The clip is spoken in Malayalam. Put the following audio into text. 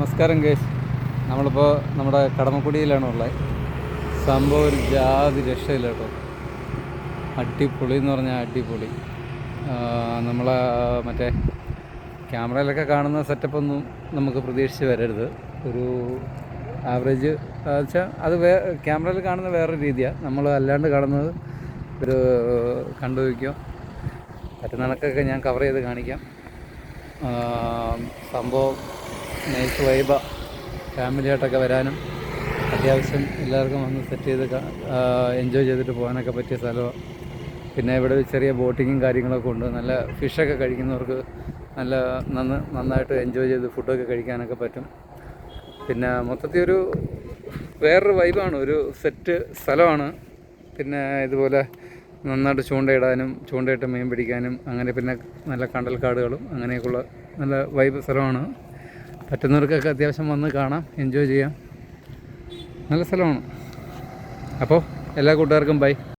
നമസ്കാരം ഗേസ്. നമ്മളിപ്പോൾ നമ്മുടെ കടമക്കുടിയിലാണ് ഉള്ളത്. സംഭവം ഒരു ജാതി രക്ഷയില്ല കേട്ടോ. അടിപൊളി എന്ന് പറഞ്ഞാൽ അടിപൊളി. നമ്മളെ മറ്റേ ക്യാമറയിലൊക്കെ കാണുന്ന സെറ്റപ്പൊന്നും നമുക്ക് പ്രതീക്ഷിച്ച് വരരുത്. ഒരു ആവറേജ് വെച്ചാൽ അത് ക്യാമറയിൽ കാണുന്ന വേറൊരു രീതിയാണ്. നമ്മൾ അല്ലാണ്ട് കാണുന്നത് ഒരു കണ്ടു വയ്ക്കുക. പറ്റുന്ന കണക്കൊക്കെ ഞാൻ കവർ ചെയ്ത് കാണിക്കാം. സംഭവം നൈസ് വൈബ. ഫാമിലിയായിട്ടൊക്കെ വരാനും അത്യാവശ്യം എല്ലാവർക്കും വന്ന് സെറ്റ് ചെയ്ത് എൻജോയ് ചെയ്തിട്ട് പോകാനൊക്കെ പറ്റിയ സ്ഥലമാണ്. പിന്നെ ഇവിടെ ചെറിയ ബോട്ടിങ്ങും കാര്യങ്ങളൊക്കെ ഉണ്ട്. നല്ല ഫിഷൊക്കെ കഴിക്കുന്നവർക്ക് നന്നായിട്ട് എൻജോയ് ചെയ്ത് ഫുഡൊക്കെ കഴിക്കാനൊക്കെ പറ്റും. പിന്നെ മൊത്തത്തിൽ ഒരു വേറൊരു വൈബാണ്, ഒരു സെറ്റ് സ്ഥലമാണ്. പിന്നെ ഇതുപോലെ നന്നായിട്ട് ചൂണ്ടയിട്ട് മീൻ പിടിക്കാനും അങ്ങനെ പിന്നെ നല്ല കണ്ടൽക്കാടുകളും അങ്ങനെയൊക്കെയുള്ള നല്ല വൈബ് സ്ഥലമാണ്. പറ്റുന്നവർക്കൊക്കെ അത്യാവശ്യം വന്ന് കാണാം, എൻജോയ് ചെയ്യാം. നല്ല സ്ഥലമാണ്. അപ്പോൾ എല്ലാ കൂട്ടുകാർക്കും ബൈ.